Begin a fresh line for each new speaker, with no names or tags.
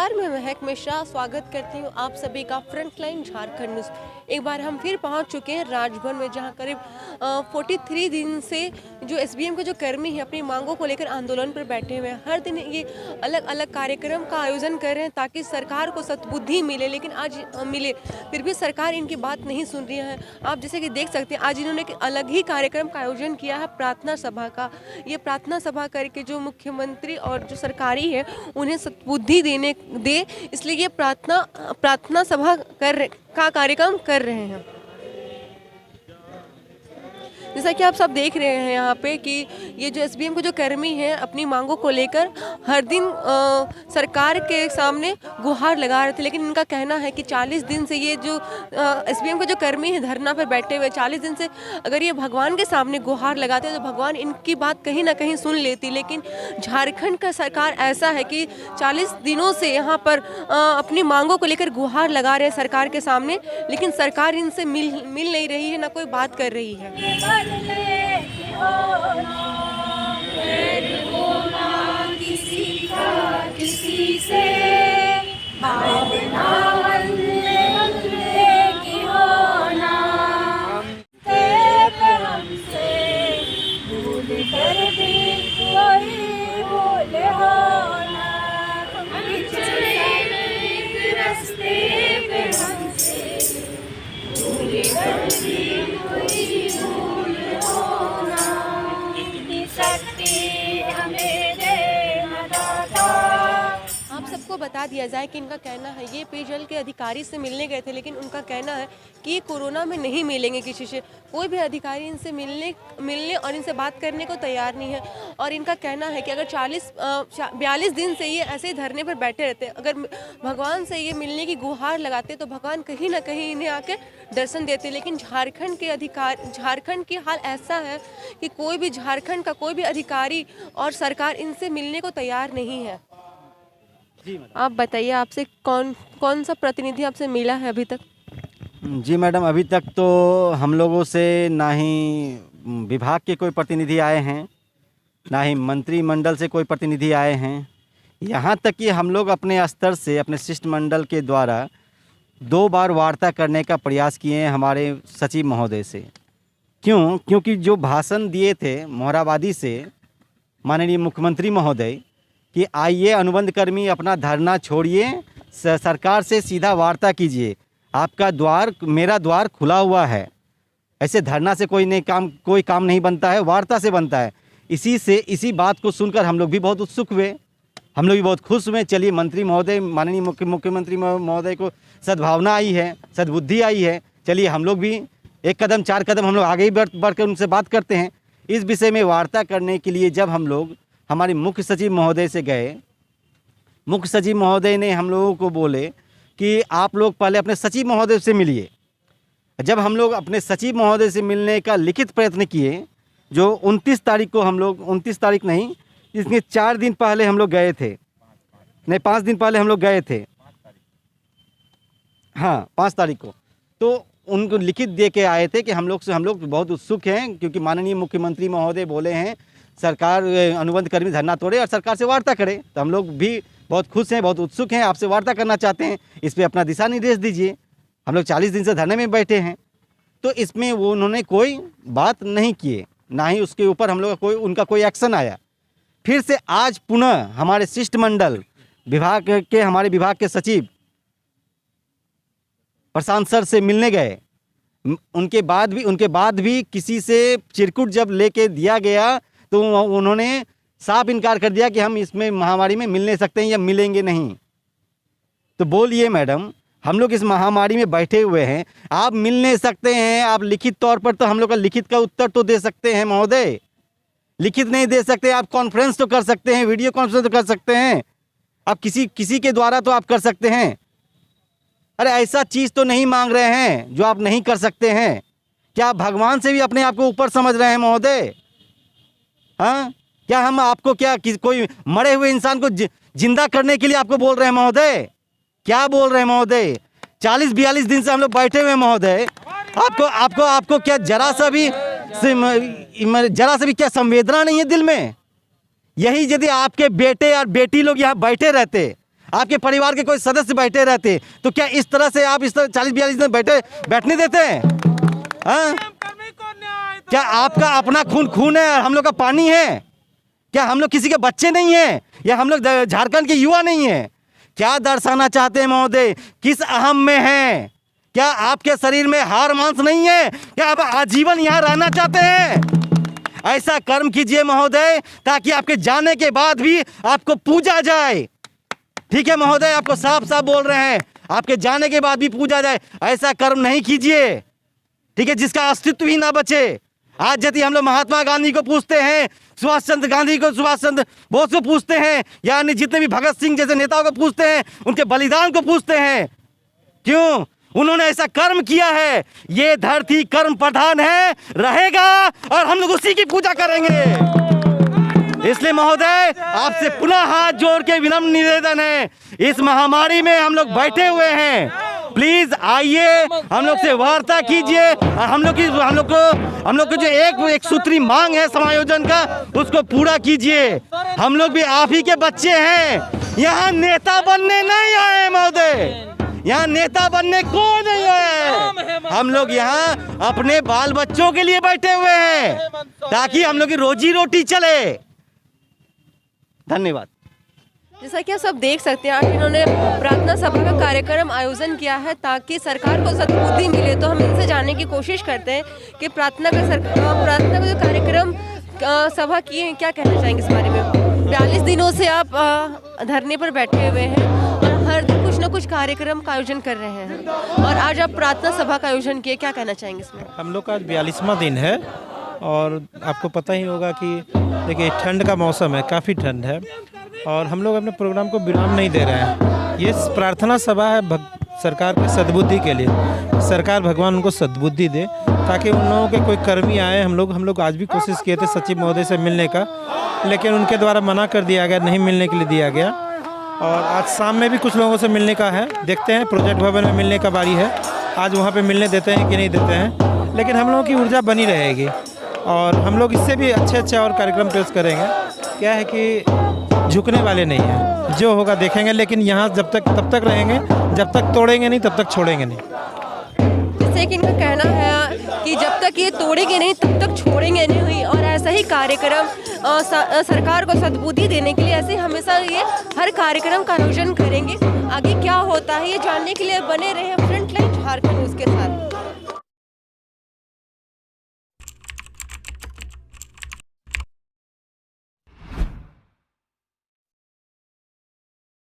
नमस्कार, मैं महक मिश्रा स्वागत करती हूँ आप सभी का फ्रंटलाइन झारखंड न्यूज़। एक बार हम फिर पहुँच चुके हैं राजभवन में, जहाँ करीब 43 दिन से जो एसबीएम के जो कर्मी हैं अपनी मांगों को लेकर आंदोलन पर बैठे हुए हैं। हर दिन ये अलग अलग कार्यक्रम का आयोजन कर रहे हैं ताकि सरकार को सद्बुद्धि मिले, लेकिन आज मिले फिर भी सरकार इनकी बात नहीं सुन रही है। आप जैसे कि देख सकते हैं, आज इन्होंने एक अलग ही कार्यक्रम का आयोजन किया है, प्रार्थना सभा का। ये प्रार्थना सभा करके जो मुख्यमंत्री और जो सरकारी है उन्हें सद्बुद्धि दे, इसलिए ये प्रार्थना सभा का कार्यक्रम कर रहे हैं। जैसा कि आप सब देख रहे हैं यहाँ पे कि ये जो एसबीएम के जो कर्मी हैं अपनी मांगों को लेकर हर दिन सरकार के सामने गुहार लगा रहे थे, लेकिन इनका कहना है कि 40 दिन से ये जो एसबीएम के जो कर्मी हैं धरना पर बैठे हुए, 40 दिन से अगर ये भगवान के सामने गुहार लगाते तो भगवान इनकी बात कहीं ना कहीं सुन लेती। लेकिन झारखंड का सरकार ऐसा है कि 40 दिनों से यहाँ पर अपनी मांगों को लेकर गुहार लगा रहे हैं सरकार के सामने, लेकिन सरकार इनसे मिल नहीं रही है, ना कोई बात कर रही है।
किसी से
आप सबको बता दिया जाए कि इनका कहना है ये पेयजल के अधिकारी से मिलने गए थे, लेकिन उनका कहना है कि कोरोना में नहीं मिलेंगे किसी से। कोई भी अधिकारी इनसे मिलने और इनसे बात करने को तैयार नहीं है। और इनका कहना है कि अगर 42 दिन से ये ऐसे ही धरने पर बैठे रहते, अगर भगवान से ये मिलने की गुहार लगाते तो भगवान कहीं ना कहीं इन्हें आकर दर्शन देते। लेकिन झारखंड की हाल ऐसा है कि कोई भी झारखंड का कोई भी अधिकारी और सरकार इनसे मिलने को तैयार नहीं है। आप बताइए, आपसे कौन सा प्रतिनिधि आपसे मिला है अभी तक?
जी मैडम, अभी तक तो हम लोगों से ना ही विभाग के कोई प्रतिनिधि आए हैं, ना ही मंत्रिमंडल से कोई प्रतिनिधि आए हैं। यहाँ तक कि हम लोग अपने स्तर से अपने शिष्टमंडल के द्वारा 2 बार वार्ता करने का प्रयास किए हैं हमारे सचिव महोदय से। क्योंकि जो भाषण दिए थे मोहराबादी से माननीय मुख्यमंत्री महोदय कि आइए अनुबंध कर्मी अपना धरना छोड़िए, सरकार से सीधा वार्ता कीजिए, आपका द्वार मेरा द्वार खुला हुआ है। ऐसे धरना से कोई काम नहीं बनता है, वार्ता से बनता है। इसी बात को सुनकर हम लोग भी बहुत उत्सुक हुए, हम लोग भी बहुत खुश हुए। चलिए, मंत्री महोदय माननीय मुख्यमंत्री महोदय को सद्भावना आई है, सद्बुद्धि आई है, चलिए हम लोग भी 1 कदम 4 कदम हम लोग आगे ही बढ़कर उनसे बात करते हैं। इस विषय में वार्ता करने के लिए जब हम लोग हमारे मुख्य सचिव महोदय से गए, मुख्य सचिव महोदय ने हम लोगों को बोले कि आप लोग पहले अपने सचिव महोदय से मिलिए। जब हम लोग अपने सचिव महोदय से मिलने का लिखित प्रयत्न किए, जो 29 तारीख को हम लोग 29 तारीख नहीं, इसके 4 दिन पहले हम लोग गए थे, नहीं 5 दिन पहले हम लोग गए थे, हाँ 5 तारीख को, तो उनको लिखित दे के आए थे कि हम लोग बहुत उत्सुक हैं, क्योंकि माननीय मुख्यमंत्री महोदय बोले हैं सरकार अनुबंध कर्मी धरना तोड़े और सरकार से वार्ता करे। तो हम लोग भी बहुत खुश हैं, बहुत उत्सुक हैं, आपसे वार्ता करना चाहते हैं, इस पर अपना दिशा निर्देश दीजिए। हम लोग 40 दिन से धरने में बैठे हैं। तो इसमें उन्होंने कोई बात नहीं किए, ना ही उसके ऊपर हम लोग उनका कोई एक्शन आया। फिर से आज पुनः हमारे शिष्टमंडल हमारे विभाग के सचिव प्रशांत सर से मिलने गए। उनके बाद भी किसी से चिरकुट जब लेके दिया गया तो उन्होंने साफ इनकार कर दिया कि हम इसमें महामारी में मिल नहीं सकते हैं या मिलेंगे नहीं। तो बोलिए मैडम, हम लोग इस महामारी में बैठे हुए हैं, आप मिल नहीं सकते हैं, आप लिखित तौर पर तो हम लोग का लिखित का उत्तर तो दे सकते हैं महोदय। लिखित नहीं दे सकते, आप कॉन्फ्रेंस तो कर सकते हैं, वीडियो कॉन्फ्रेंस तो कर सकते हैं, आप किसी के द्वारा तो आप कर सकते हैं। अरे ऐसा चीज़ तो नहीं मांग रहे हैं जो आप नहीं कर सकते हैं। क्या आप भगवान से भी अपने आप को ऊपर समझ रहे हैं महोदय? हाँ, क्या हम आपको कोई मरे हुए इंसान को जिंदा करने के लिए आपको बोल रहे हैं महोदय? क्या बोल रहे हैं महोदय? 40-42 दिन से हम लोग बैठे हुए हैं महोदय। आपको क्या जरा सा भी क्या संवेदना नहीं है दिल में? यही यदि आपके बेटे और बेटी लोग यहाँ बैठे रहते, आपके परिवार के कोई सदस्य बैठे रहते तो क्या इस तरह से आप इस तरह 40-42 दिन बैठने देते हैं? हाँ? क्या आपका अपना खून है और हम लोग का पानी है? क्या हम लोग किसी के बच्चे नहीं हैं या हम लोग झारखंड के युवा नहीं हैं? क्या दर्शाना चाहते हैं महोदय? किस अहम में हैं? क्या आपके शरीर में हार मांस नहीं है? क्या आप आजीवन यहाँ रहना चाहते हैं? ऐसा कर्म कीजिए महोदय ताकि आपके जाने के बाद भी आपको पूजा जाए। ठीक है महोदय, आपको साफ साफ बोल रहे हैं, आपके जाने के बाद भी पूजा जाए। ऐसा कर्म नहीं कीजिए, ठीक है, जिसका अस्तित्व ही ना बचे। आज यदि हम लोग महात्मा गांधी को पूछते हैं, सुभाष चंद्र गांधी को, सुभाष चंद्र बोस को पूछते हैं, यानी जितने भी भगत सिंह जैसे नेताओं को पूछते हैं, उनके बलिदान को पूछते हैं, क्यों? उन्होंने ऐसा कर्म किया है। ये धरती कर्म प्रधान है, रहेगा और हम लोग उसी की पूजा करेंगे। इसलिए महोदय आपसे पुनः हाथ जोड़ के विनम्र निवेदन है, इस महामारी में हम लोग बैठे हुए हैं, प्लीज आइए, हम लोग से वार्ता कीजिए और हम लोग को जो एक सूत्री मांग है समायोजन का, उसको पूरा कीजिए। हम लोग भी आप ही के बच्चे हैं, यहाँ नेता बनने नहीं आए महोदय, यहाँ नेता बनने को नहीं आए। हम लोग यहाँ अपने बाल बच्चों के लिए बैठे हुए हैं ताकि हम लोग की रोजी रोटी चले। धन्यवाद।
जैसा कि आप सब देख सकते हैं, आज इन्होंने प्रार्थना सभा का कार्यक्रम आयोजन किया है ताकि सरकार को सद्बुद्धि मिले। तो हम इनसे जानने की कोशिश करते हैं कि प्रार्थना का जो कार्यक्रम सभा की है, क्या कहना चाहेंगे इस बारे में? 42 दिनों से आप धरने पर बैठे हुए हैं और हर दिन कुछ न कुछ कार्यक्रम का आयोजन कर रहे हैं और आज आप प्रार्थना सभा का आयोजन किए, क्या कहना चाहेंगे इसमें?
हम लोग का आज 42वां दिन है और आपको पता ही होगा कि देखिए ठंड का मौसम है, काफ़ी ठंड है और हम लोग अपने प्रोग्राम को विराम नहीं दे रहे हैं। ये प्रार्थना सभा है सरकार की सद्बुद्धि के लिए, सरकार भगवान उनको सद्बुद्धि दे ताकि उन लोगों के कोई कर्मी आए। हम लोग आज भी कोशिश किए थे सचिव महोदय से मिलने का, लेकिन उनके द्वारा मना कर दिया गया, नहीं मिलने के लिए दिया गया। और आज शाम में भी कुछ लोगों से मिलने का है, देखते हैं प्रोजेक्ट भवन में मिलने का बारी है, आज वहाँ पे मिलने देते हैं कि नहीं देते हैं, लेकिन हम लोगों की ऊर्जा बनी रहेगी और हम लोग इससे भी अच्छे और कार्यक्रम पेश करेंगे। क्या है कि झुकने वाले नहीं हैं, जो होगा देखेंगे, लेकिन यहाँ तब तक रहेंगे जब तक तोड़ेंगे नहीं, तब तक छोड़ेंगे नहीं।
जैसे कि इनका कहना है कि जब तक ये तोड़ेंगे नहीं तब तक छोड़ेंगे नहीं, और ऐसा ही कार्यक्रम सरकार को सद्बुद्धि देने के लिए ऐसे हमेशा ये हर कार्यक्रम का आयोजन करेंगे। आगे क्या होता है ये जानने के लिए बने रहे फ्रंटलाइन झारखंड न्यूज़ के साथ।